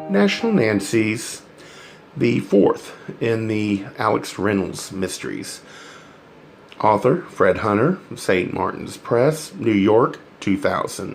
National Nancy's, the fourth in the Alex Reynolds Mysteries. Author Fred Hunter, St. Martin's Press, New York, 2000.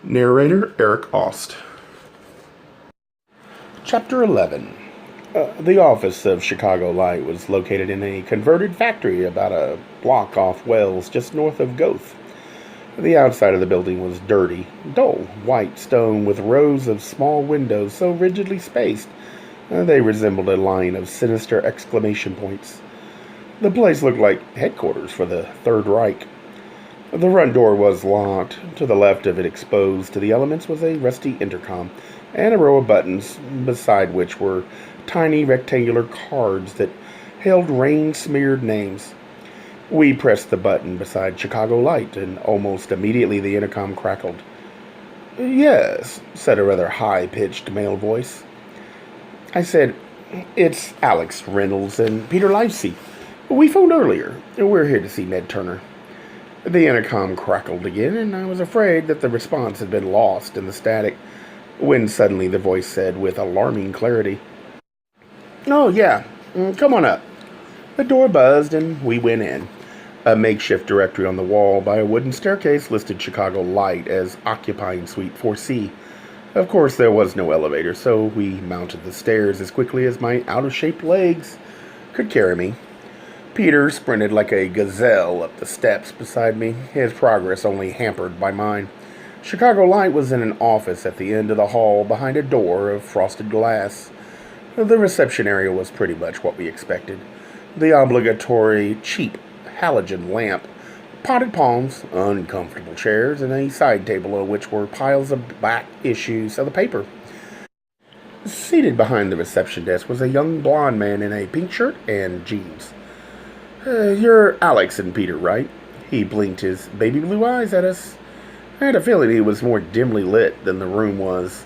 Narrator Eric Aust. Chapter 11. The office of Chicago Light was located in a converted factory about a block off Wells, just north of Goth. The outside of the building was dirty, dull, white stone with rows of small windows so rigidly spaced they resembled a line of sinister exclamation points. The place looked like headquarters for the Third Reich. The front door was locked. To the left of it, exposed to the elements, was a rusty intercom and a row of buttons, beside which were tiny rectangular cards that held rain-smeared names. We pressed the button beside Chicago Light, and almost immediately the intercom crackled. "Yes," said a rather high-pitched male voice. I said, "It's Alex Reynolds and Peter Livesey. We phoned earlier. We're here to see Ned Turner." The intercom crackled again, and I was afraid that the response had been lost in the static, when suddenly the voice said with alarming clarity, "Oh, yeah, come on up." The door buzzed, and we went in. A makeshift directory on the wall by a wooden staircase listed Chicago Light as occupying Suite 4C. Of course, there was no elevator, so we mounted the stairs as quickly as my out-of-shape legs could carry me. Peter sprinted like a gazelle up the steps beside me, his progress only hampered by mine. Chicago Light was in an office at the end of the hall behind a door of frosted glass. The reception area was pretty much what we expected. The obligatory, cheap halogen lamp, potted palms, uncomfortable chairs, and a side table on which were piles of back issues of the paper. Seated behind the reception desk was a young blond man in a pink shirt and jeans. "You're Alex and Peter, right?" He blinked his baby blue eyes at us. I had a feeling he was more dimly lit than the room was.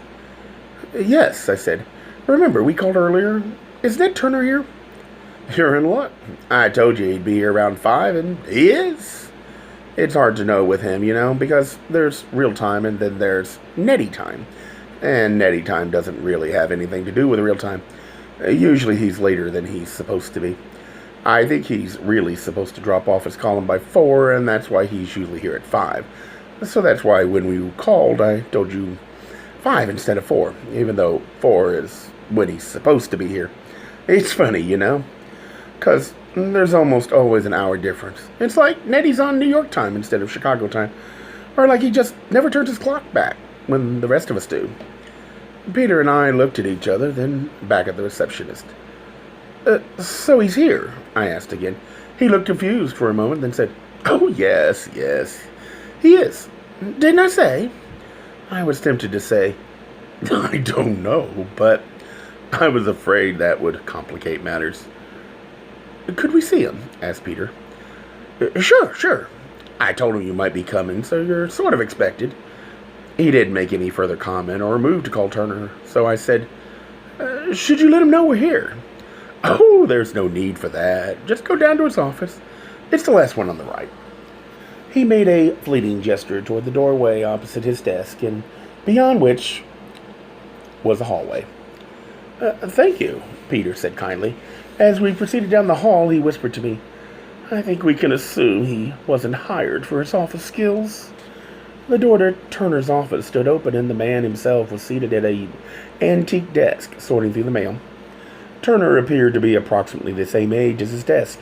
"Yes," I said. "Remember, we called earlier. Is Ned Turner here?" "You're in luck. I told you he'd be here around 5, and he is." It's hard to know with him, because there's real time and then there's Netty time. And Netty time doesn't really have anything to do with real time. Usually he's later than he's supposed to be. I think he's really supposed to drop off his column by 4, and that's why he's usually here at 5. So that's why when we called, I told you 5 instead of 4, even though 4 is when he's supposed to be here. It's funny, because there's almost always an hour difference. It's like Netty's on New York time instead of Chicago time. Or like he just never turns his clock back when the rest of us do. Peter and I looked at each other, then back at the receptionist. "So he's here?" I asked again. He looked confused for a moment, then said, "Oh, yes, he is. Didn't I say?" I was tempted to say, "I don't know," but I was afraid that would complicate matters. "Could we see him?" asked Peter. Sure. I told him you might be coming, so you're sort of expected." He didn't make any further comment or move to call Turner, so I said, "Should you let him know we're here?" "Oh, there's no need for that. Just go down to his office. It's the last one on the right." He made a fleeting gesture toward the doorway opposite his desk, and beyond which was a hallway. "Thank you," Peter said kindly. As we proceeded down the hall, he whispered to me, "I think we can assume he wasn't hired for his office skills." The door to Turner's office stood open, and the man himself was seated at an antique desk, sorting through the mail. Turner appeared to be approximately the same age as his desk.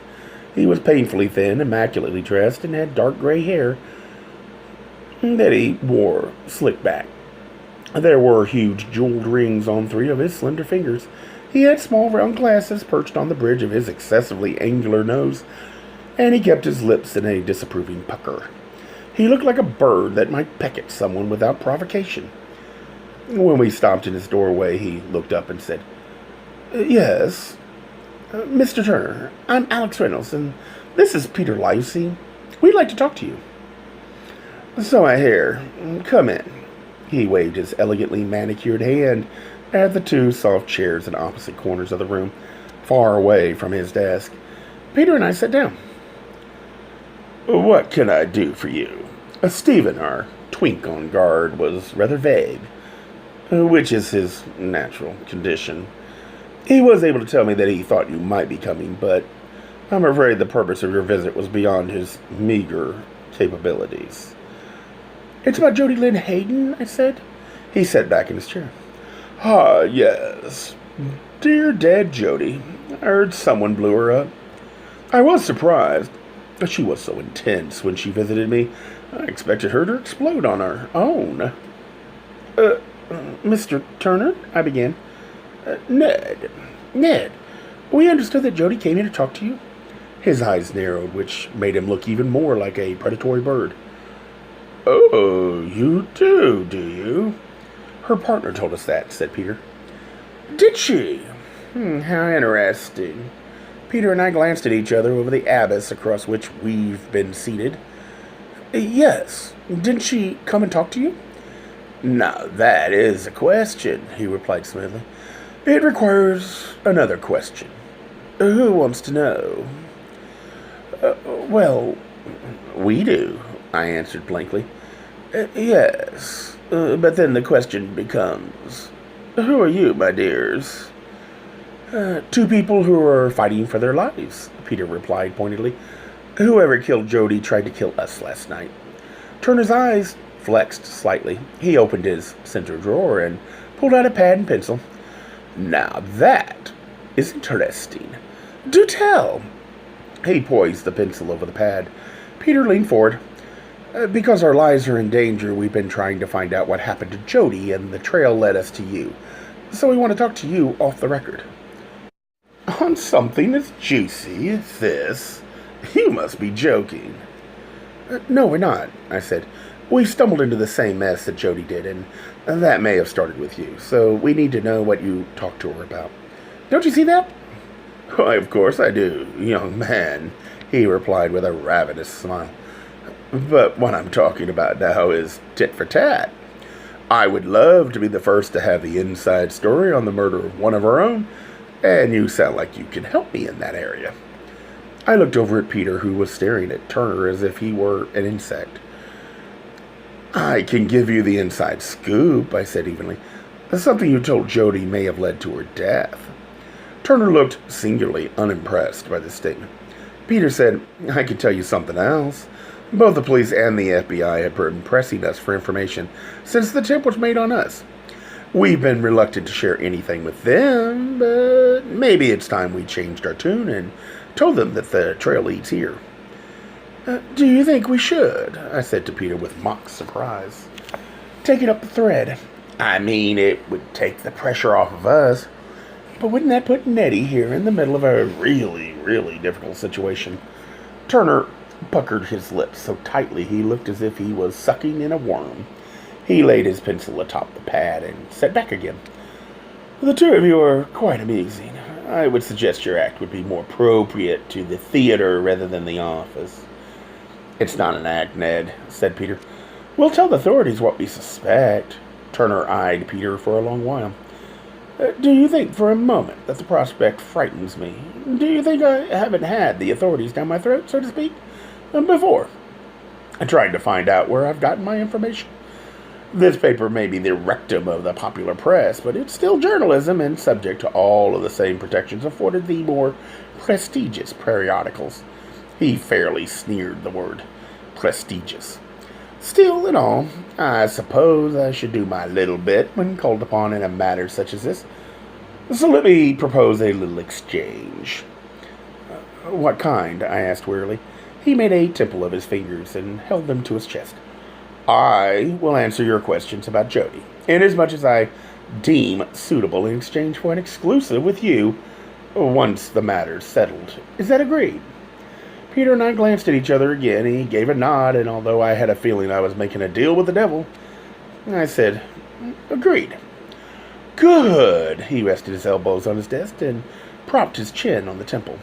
He was painfully thin, immaculately dressed, and had dark gray hair that he wore slicked back. There were huge jeweled rings on 3 of his slender fingers. He had small round glasses perched on the bridge of his excessively angular nose, and he kept his lips in a disapproving pucker. He looked like a bird that might peck at someone without provocation. When we stopped in his doorway, he looked up and said, "Yes, Mr. Turner, I'm Alex Reynolds, and this is Peter Livesey. We'd like to talk to you." "So I hear. Come in." He waved his elegantly manicured hand at the 2 soft chairs in opposite corners of the room, far away from his desk. Peter and I sat down. "What can I do for you?" Stephen, our twink on guard, was rather vague. which is his natural condition. He was able to tell me that he thought you might be coming, but I'm afraid the purpose of your visit was beyond his meager capabilities. It's about Jody Lynn Hayden, I said. He sat back in his chair. Ah, yes. Dear dead Jody. I heard someone blew her up. I was surprised. She was so intense when she visited me. I expected her to explode on our own. Mr. Turner, I began. Ned, we understood that Jody came here to talk to you. His eyes narrowed, which made him look even more like a predatory bird. Oh, you do you? Her partner told us that, said Peter. Did she? How interesting. Peter and I glanced at each other over the abyss across which we've been seated. Yes. Didn't she come and talk to you? Now, that is a question, he replied smoothly. It requires another question. Who wants to know? Well, we do, I answered blankly. Yes, but then the question becomes, who are you, my dears? Two people who are fighting for their lives, Peter replied pointedly. Whoever killed Jody tried to kill us last night. Turner's eyes flexed slightly. He opened his center drawer and pulled out a pad and pencil. Now that is interesting. Do tell. He poised the pencil over the pad. Peter leaned forward. Because our lives are in danger, we've been trying to find out what happened to Jody, and the trail led us to you. So we want to talk to you off the record. On something as juicy as this? You must be joking. No, we're not, I said. We stumbled into the same mess that Jody did, and that may have started with you, so we need to know what you talked to her about. Don't you see that? Why, of course I do, young man, he replied with a ravenous smile. But what I'm talking about now is tit for tat. I would love to be the first to have the inside story on the murder of one of our own, and you sound like you can help me in that area. I looked over at Peter, who was staring at Turner as if he were an insect. I can give you the inside scoop, I said evenly. Something you told Jody may have led to her death. Turner looked singularly unimpressed by this statement. Peter said, I can tell you something else. Both the police and the FBI have been pressing us for information since the tip was made on us. We've been reluctant to share anything with them, but maybe it's time we changed our tune and told them that the trail leads here. Do you think we should? I said to Peter with mock surprise. Taking up the thread. I mean, it would take the pressure off of us. But wouldn't that put Nettie here in the middle of a really, really difficult situation? Turner puckered his lips so tightly he looked as if he was sucking in a worm. He laid his pencil atop the pad and sat back again. The two of you are quite amazing. I would suggest your act would be more appropriate to the theater rather than the office. It's not an act, Ned, said Peter. We'll tell the authorities what we suspect. Turner eyed Peter for a long while. Do you think for a moment that the prospect frightens me? Do you think I haven't had the authorities down my throat, so to speak, before? I tried to find out where I've gotten my information. This paper may be the rectum of the popular press, but it's still journalism and subject to all of the same protections afforded the more prestigious periodicals. He fairly sneered the word prestigious. Still, in all, I suppose I should do my little bit when called upon in a matter such as this. So let me propose a little exchange. What kind? I asked wearily. He made a temple of his fingers and held them to his chest. I will answer your questions about Jody, inasmuch as I deem suitable in exchange for an exclusive with you once the matter's settled. Is that agreed? Peter and I glanced at each other again. He gave a nod, and although I had a feeling I was making a deal with the devil, I said, agreed. Good. He rested his elbows on his desk and propped his chin on the temple.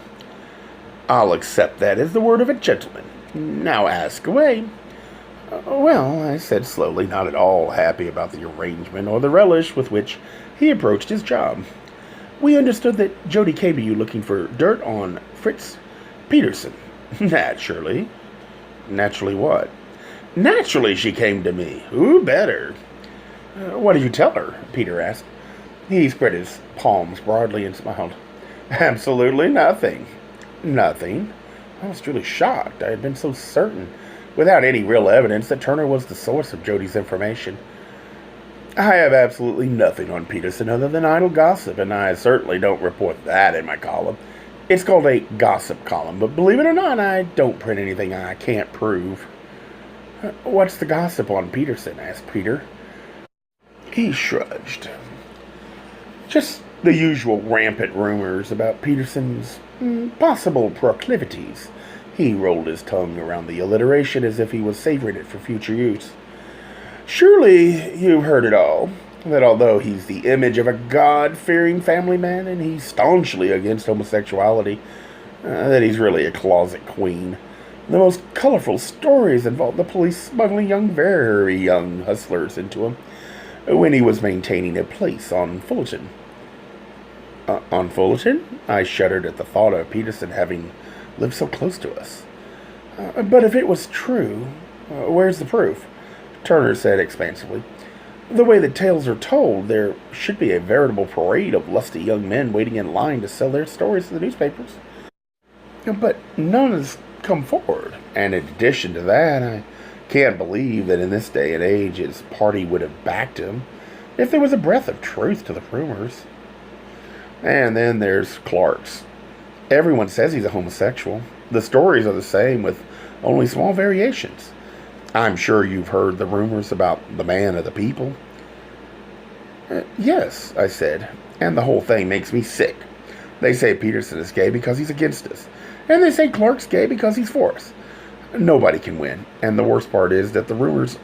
I'll accept that as the word of a gentleman. Now ask away. Well, I said slowly, not at all happy about the arrangement or the relish with which he approached his job. We understood that Jody came to you looking for dirt on Fritz Peterson. Naturally. Naturally what? Naturally she came to me. Who better? What did you tell her? Peter asked. He spread his palms broadly and smiled. Absolutely nothing. Nothing. I was truly shocked. I had been so certain, without any real evidence, that Turner was the source of Jody's information. I have absolutely nothing on Peterson other than idle gossip, and I certainly don't report that in my column. It's called a gossip column, but believe it or not, I don't print anything I can't prove. What's the gossip on Peterson? Asked Peter. He shrugged. Just the usual rampant rumors about Peterson's possible proclivities. He rolled his tongue around the alliteration as if he was savoring it for future use. Surely you've heard it all, that although he's the image of a God-fearing family man and he's staunchly against homosexuality, that he's really a closet queen. The most colorful stories involve the police smuggling very young hustlers into him when he was maintaining a place on Fullerton. On Fullerton? I shuddered at the thought of Peterson having lived so close to us. But if it was true, where's the proof? Turner said expansively. The way the tales are told, there should be a veritable parade of lusty young men waiting in line to sell their stories to the newspapers. But none has come forward, and in addition to that, I can't believe that in this day and age his party would have backed him if there was a breath of truth to the rumors. And then there's Clark's. Everyone says he's a homosexual. The stories are the same, with only small variations. I'm sure you've heard the rumors about the man of the people. Yes, I said, and the whole thing makes me sick. They say Peterson is gay because he's against us, and they say Clark's gay because he's for us. Nobody can win, and the worst part is that the rumors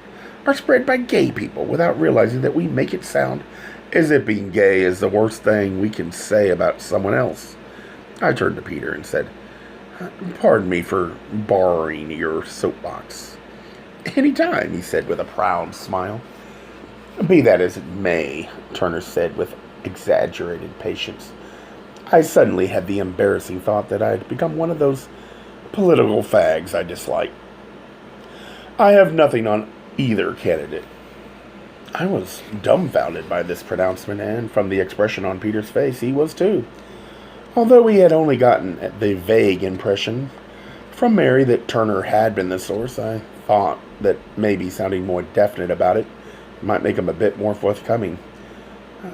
are spread by gay people without realizing that we make it sound as if being gay is the worst thing we can say about someone else. I turned to Peter and said, Pardon me for borrowing your soapbox. Any time, he said with a proud smile. Be that as it may, Turner said with exaggerated patience. I suddenly had the embarrassing thought that I had become one of those political fags I dislike. I have nothing on either candidate. I was dumbfounded by this pronouncement, and from the expression on Peter's face, he was too. Although we had only gotten the vague impression from Mary that Turner had been the source, I thought that maybe sounding more definite about it might make him a bit more forthcoming.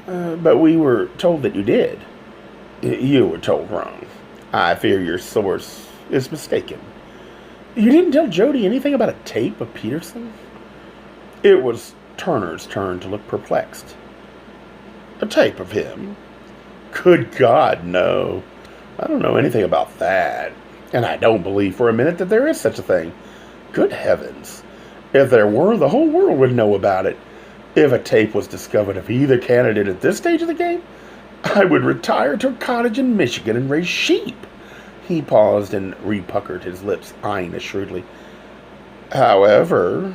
But we were told that you did. You were told wrong. I fear your source is mistaken. You didn't tell Jody anything about a tape of Peterson? It was Turner's turn to look perplexed. A tape of him? Good God, no. I don't know anything about that. And I don't believe for a minute that there is such a thing. Good heavens. If there were, the whole world would know about it. If a tape was discovered of either candidate at this stage of the game, I would retire to a cottage in Michigan and raise sheep. He paused and repuckered his lips, eyeing us shrewdly. However,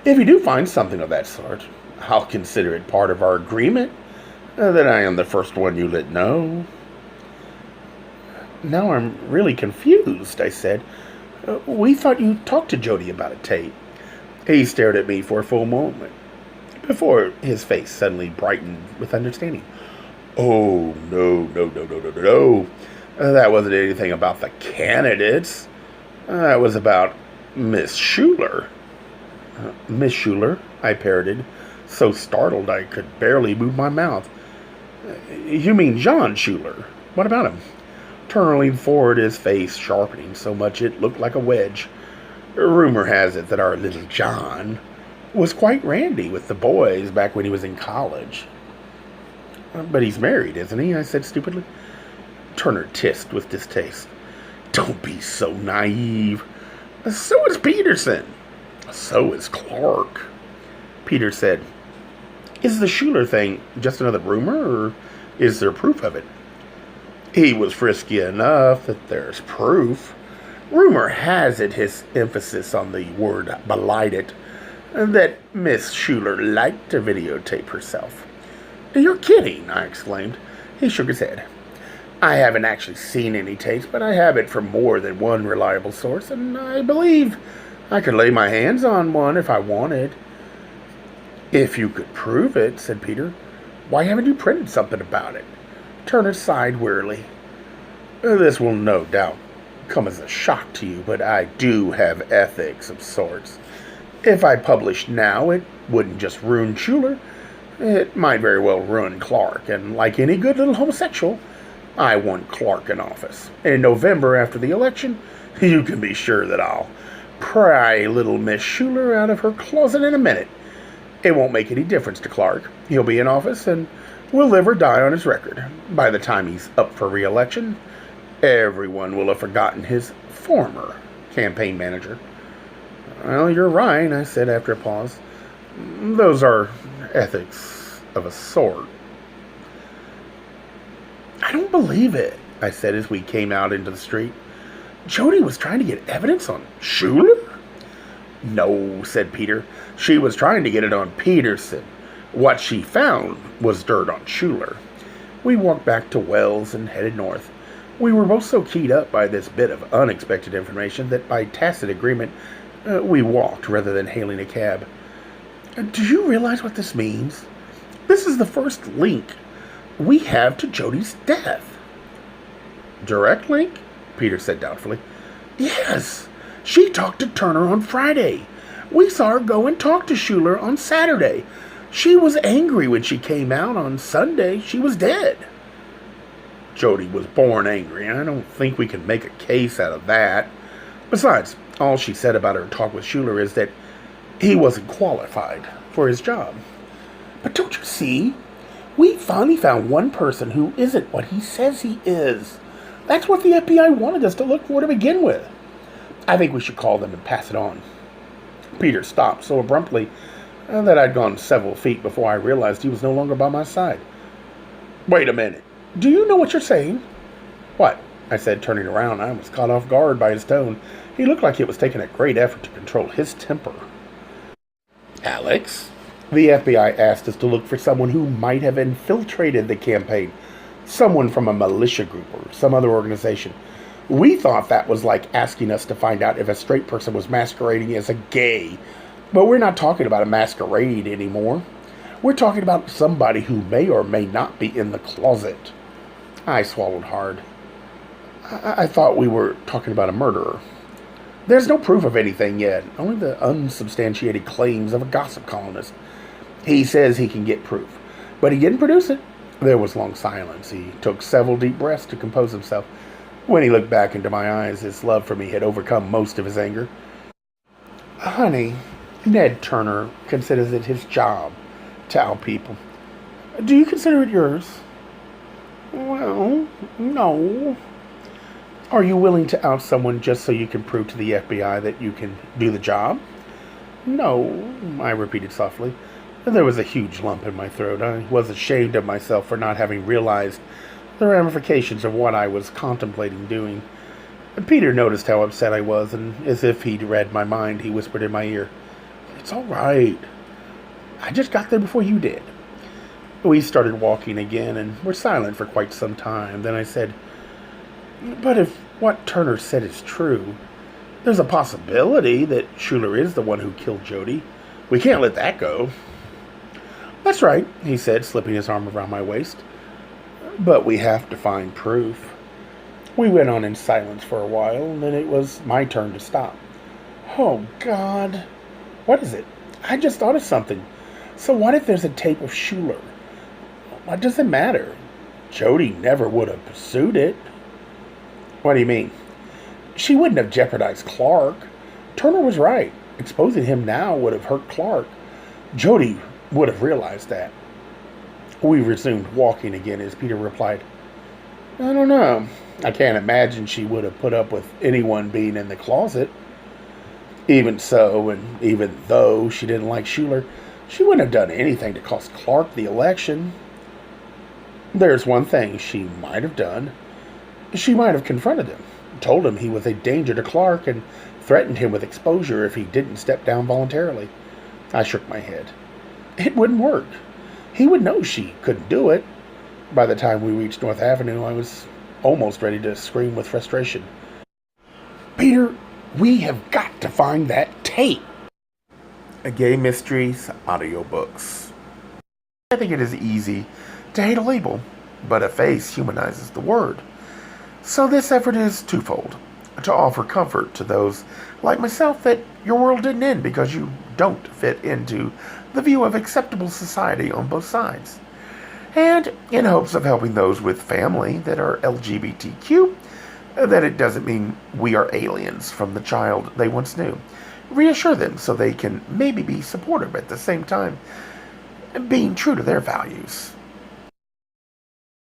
if you do find something of that sort, I'll consider it part of our agreement that I am the first one you let know. Now I'm really confused, I said. We thought you talked to Jody about a tape. He stared at me for a full moment, before his face suddenly brightened with understanding. Oh, no. That wasn't anything about the candidates. That was about Miss Schuler. Miss Schuler? I parroted, so startled I could barely move my mouth. You mean John Schuler? What about him? Turner leaned forward, his face sharpening so much it looked like a wedge. Rumor has it that our little John was quite randy with the boys back when he was in college. But he's married, isn't he? I said stupidly. Turner tissed with distaste. Don't be so naive. So is Peterson. So is Clark. Peter said, Is the Schuler thing just another rumor, or is there proof of it? He was frisky enough that there's proof. Rumor has it, his emphasis on the word belied it, that Miss Schuler liked to videotape herself. You're kidding, I exclaimed. He shook his head. I haven't actually seen any tapes, but I have it from more than one reliable source, and I believe I could lay my hands on one if I wanted. If you could prove it, said Peter, why haven't you printed something about it? Turner sighed wearily. This will no doubt come as a shock to you, but I do have ethics of sorts. If I published now, it wouldn't just ruin Schuler. It might very well ruin Clark, and like any good little homosexual, I want Clark in office. In November after the election, you can be sure that I'll pry little Miss Schuler out of her closet in a minute. It won't make any difference to Clark. He'll be in office and will live or die on his record. By the time he's up for re-election, everyone will have forgotten his former campaign manager. Well, you're right, I said after a pause. Those are ethics of a sort. I don't believe it, I said as we came out into the street. Jody was trying to get evidence on Schuler? No, said Peter. She was trying to get it on Peterson. What she found was dirt on Schuler. We walked back to Wells and headed north. We were both so keyed up by this bit of unexpected information that by tacit agreement, we walked rather than hailing a cab. Do you realize what this means? This is the first link we have to Jody's death. Direct link? Peter said doubtfully. Yes. She talked to Turner on Friday. We saw her go and talk to Schuler on Saturday. She was angry when she came out on Sunday. She was dead. Jody was born angry, and I don't think we can make a case out of that. Besides, all she said about her talk with Schuler is that he wasn't qualified for his job. But don't you see? We finally found one person who isn't what he says he is. That's what the FBI wanted us to look for to begin with. I think we should call them and pass it on. Peter stopped so abruptly that I'd gone several feet before I realized he was no longer by my side. Wait a minute. Do you know what you're saying? What? I said, turning around. I was caught off guard by his tone. He looked like it was taking a great effort to control his temper. Alex, the FBI asked us to look for someone who might have infiltrated the campaign. Someone from a militia group or some other organization. We thought that was like asking us to find out if a straight person was masquerading as a gay. But we're not talking about a masquerade anymore. We're talking about somebody who may or may not be in the closet. I swallowed hard. I thought we were talking about a murderer. There's no proof of anything yet, only the unsubstantiated claims of a gossip columnist. He says he can get proof, but he didn't produce it. There was long silence. He took several deep breaths to compose himself. When he looked back into my eyes, his love for me had overcome most of his anger. Honey, Ned Turner considers it his job to out people. Do you consider it yours? Well, no. Are you willing to out someone just so you can prove to the FBI that you can do the job? No, I repeated softly. There was a huge lump in my throat. I was ashamed of myself for not having realized the ramifications of what I was contemplating doing. Peter noticed how upset I was, and as if he'd read my mind, he whispered in my ear, It's all right. I just got there before you did. We started walking again, and were silent for quite some time. Then I said, But if what Turner said is true, there's a possibility that Schuler is the one who killed Jody. We can't let that go. That's right, he said, slipping his arm around my waist. But we have to find proof. We went on in silence for a while, and then it was my turn to stop. Oh, God. What is it? I just thought of something. So what if there's a tape of Schuler? What does it matter? Jody never would have pursued it. What do you mean? She wouldn't have jeopardized Clark. Turner was right. Exposing him now would have hurt Clark. Jody would have realized that. We resumed walking again as Peter replied, I don't know. I can't imagine she would have put up with anyone being in the closet. Even so, and even though she didn't like Schuler, she wouldn't have done anything to cost Clark the election. There's one thing she might have done. She might have confronted him, told him he was a danger to Clark, and threatened him with exposure if he didn't step down voluntarily. I shook my head. It wouldn't work. He would know she couldn't do it. By the time we reached North Avenue, I was almost ready to scream with frustration. Peter, we have got to find that tape. Gay Mysteries audiobooks. I think it is easy to hate a label, but a face humanizes the word. So this effort is twofold: to offer comfort to those like myself that your world didn't end because you don't fit into the view of acceptable society on both sides, and in hopes of helping those with family that are LGBTQ, that it doesn't mean we are aliens from the child they once knew. Reassure them so they can maybe be supportive at the same time, being true to their values.